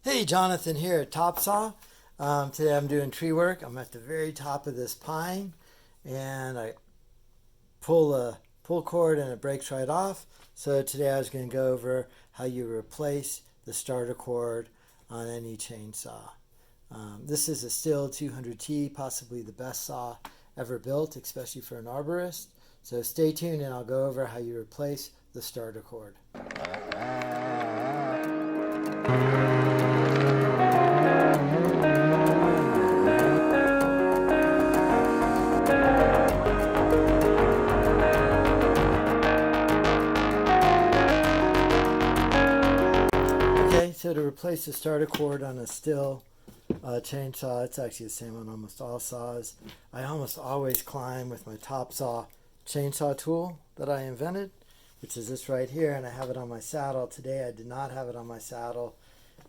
Hey, Jonathan here at TopSaw. Today I'm doing tree work. I'm at the very top of this pine, and I pull a pull cord and it breaks right off. So today I was going to go over how you replace the starter cord on any chainsaw. This is a Stihl 200T, possibly the best saw ever built, especially for an arborist. So stay tuned and I'll go over how you replace the starter cord. Okay, so to replace the starter cord on a Stihl chainsaw, it's actually the same on almost all saws. I almost always climb with my TopSaw chainsaw tool that I invented, which is this right here, and I have it on my saddle. Today I did not have it on my saddle,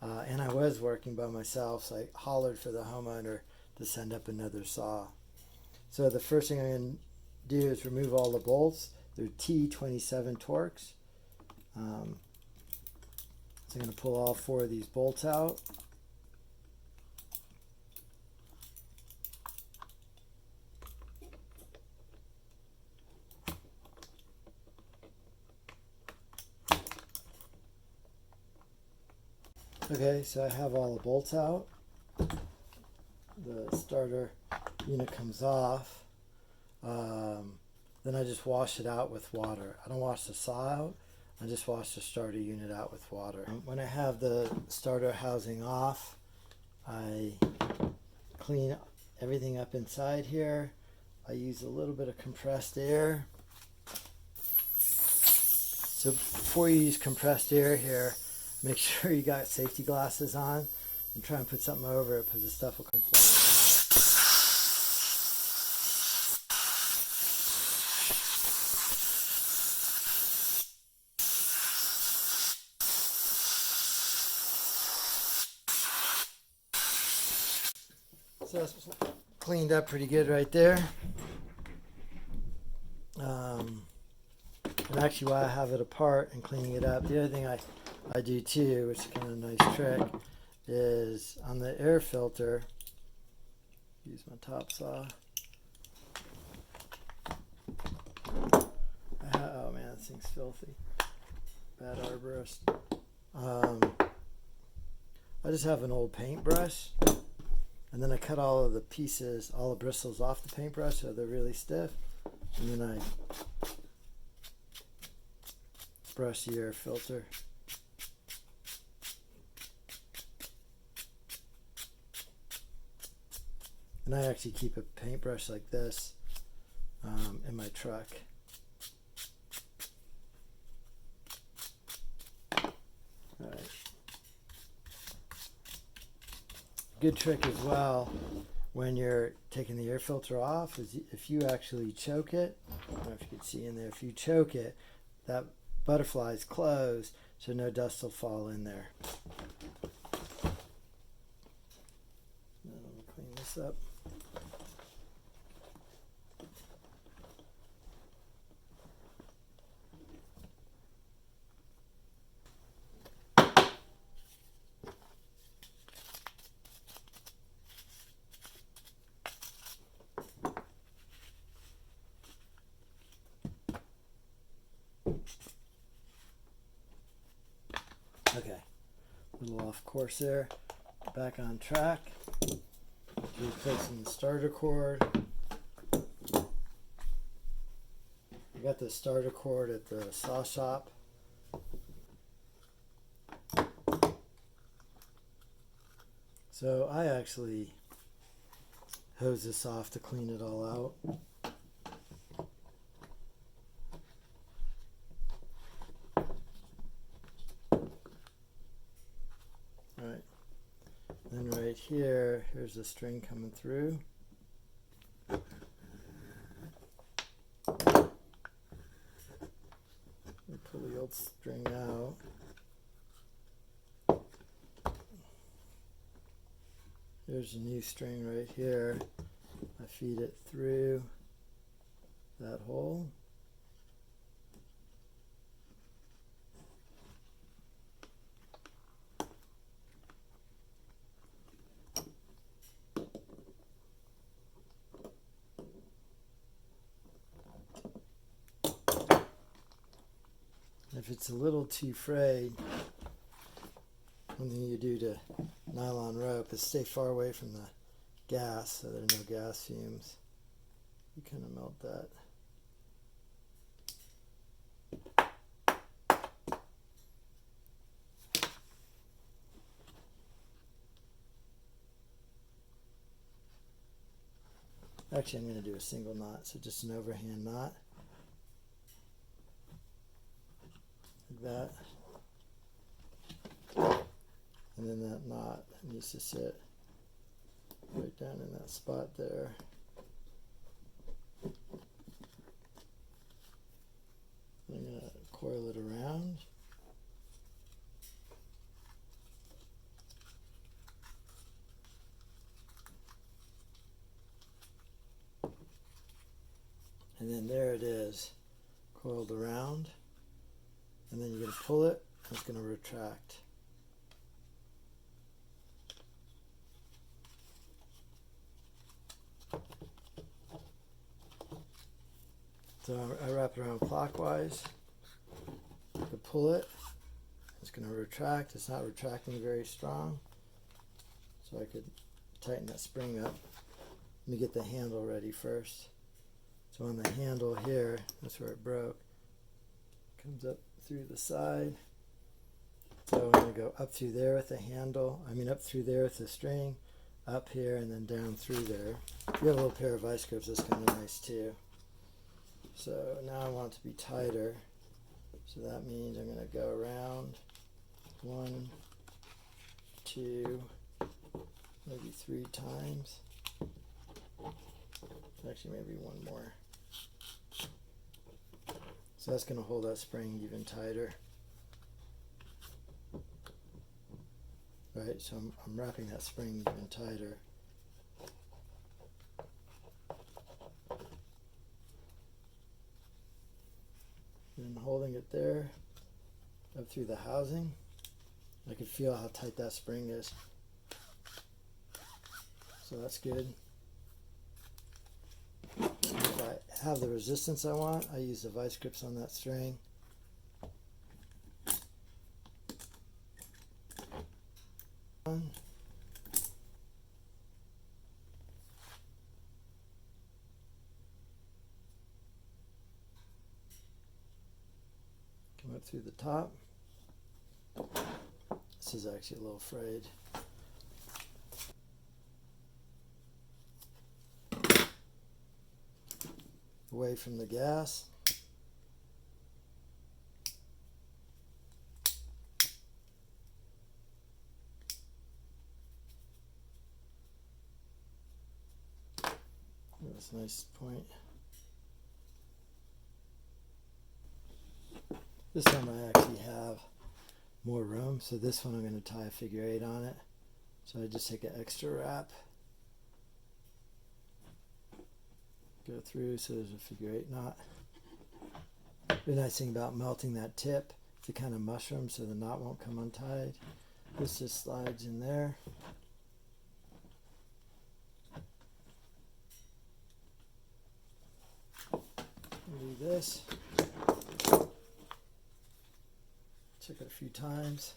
and I was working by myself, so I hollered for the homeowner to send up another saw. So the first thing I'm going to do is remove all the bolts. They're T27 Torx. So I'm going to pull all 4 of these bolts out. Okay, so I have all the bolts out. The starter unit comes off. Then I just wash it out with water. I don't wash the saw out. I just wash the starter unit out with water. When I have the starter housing off, I clean everything up inside here. I use a little bit of compressed air. So before you use compressed air here, make sure you got safety glasses on and try and put something over it because the stuff will come flying out. So that's cleaned up pretty good right there. And actually while I have it apart and cleaning it up, the other thing I do too, which is kind of a nice trick, is on the air filter, use my TopSaw. Oh man, this thing's filthy. Bad arborist. I just have an old paintbrush, and then I cut all of the pieces, all the bristles off the paintbrush so they're really stiff, and then I brush the air filter. And I actually keep a paintbrush like this in my truck. All right. Good trick as well when you're taking the air filter off is if you actually choke it, I don't know if you can see in there, if you choke it, that butterfly is closed so no dust will fall in there. Now let me clean this up. Okay, a little off course there. Back on track. Replacing the starter cord. I got the starter cord at the saw shop. So I actually hose this off to clean it all out. Alright, then right here, here's the string coming through. Pull the old string out. There's a new string right here. I feed it through that hole. it's a little too frayed, one thing you do to nylon rope is stay far away from the gas so there are no gas fumes. You kind of melt that. Actually, I'm going to do a single knot, so just an overhand knot. Like that. And then that knot needs to sit right down in that spot there. I'm going to coil it around. And then there it is, coiled around. And then you're going to pull it, and it's going to retract. So I wrap it around clockwise. To pull it, it's going to retract. It's not retracting very strong. So I could tighten that spring up. Let me get the handle ready first. So on the handle here, that's where it broke. Comes up through the side. So I'm going to go up through there with the handle. Up through there with the string, up here, and then down through there. If you have a little pair of vice grips, that's kind of nice too. So now I want it to be tighter. So that means I'm going to go around 1, 2, maybe 3 times. Actually, maybe one more. So that's going to hold that spring even tighter. Right, so I'm wrapping that spring even tighter. And holding it there, up through the housing. I can feel how tight that spring is. So that's good. If I have the resistance I want, I use the vice grips on that string. Come up through the top. This is actually a little frayed. Away from the gas. That's a nice point. This time I actually have more room, so this one I'm going to tie a figure 8 on it. So I just take an extra wrap, go through so there's a figure 8 knot. The nice thing about melting that tip, it's a kind of mushroom so the knot won't come untied. This just slides in there. Do this. Check it a few times.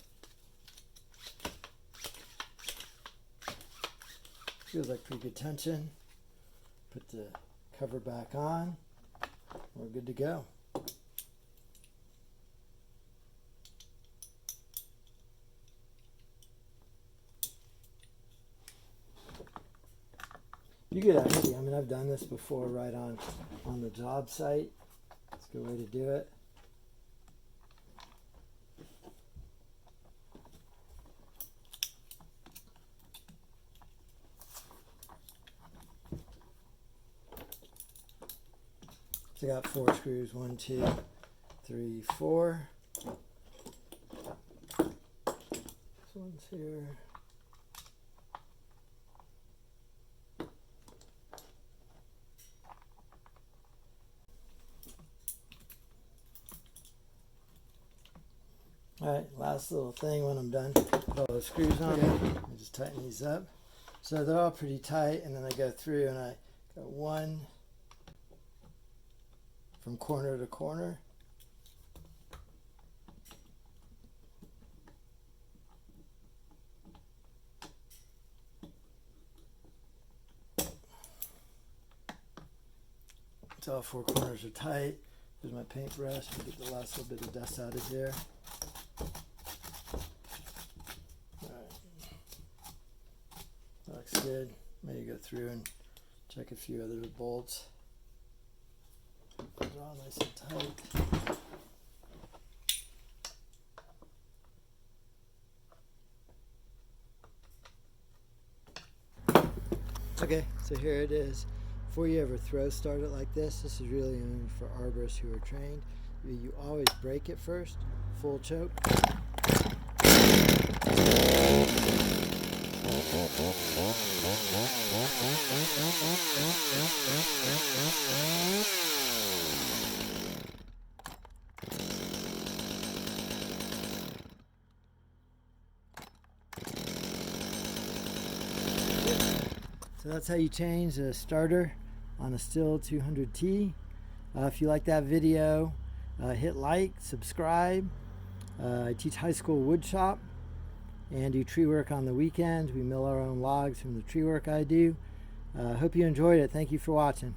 Feels like pretty good tension. Put the cover back on. We're good to go. You could actually, I've done this before right on the job site. It's a good way to do it. So I got 4 screws, 1, 2, 3, 4. This one's here. Alright, last little thing when I'm done. Put all the screws on it. I just tighten these up. So they're all pretty tight, and then I go through and I got 1 from corner to corner. So all four corners are tight. Here's my paintbrush. I'll get the last little bit of dust out of here. Alright. Looks good. Maybe go through and check a few other bolts. They're all nice and tight. Okay, so here it is. Before you ever throw start it like this is really only for arborists who are trained. You always break it first, full choke. So that's how you change a starter on a Stihl 200T. If you like that video, hit like, subscribe. I teach high school wood shop and do tree work on the weekends. We mill our own logs from the tree work I do. Hope you enjoyed it. Thank you for watching.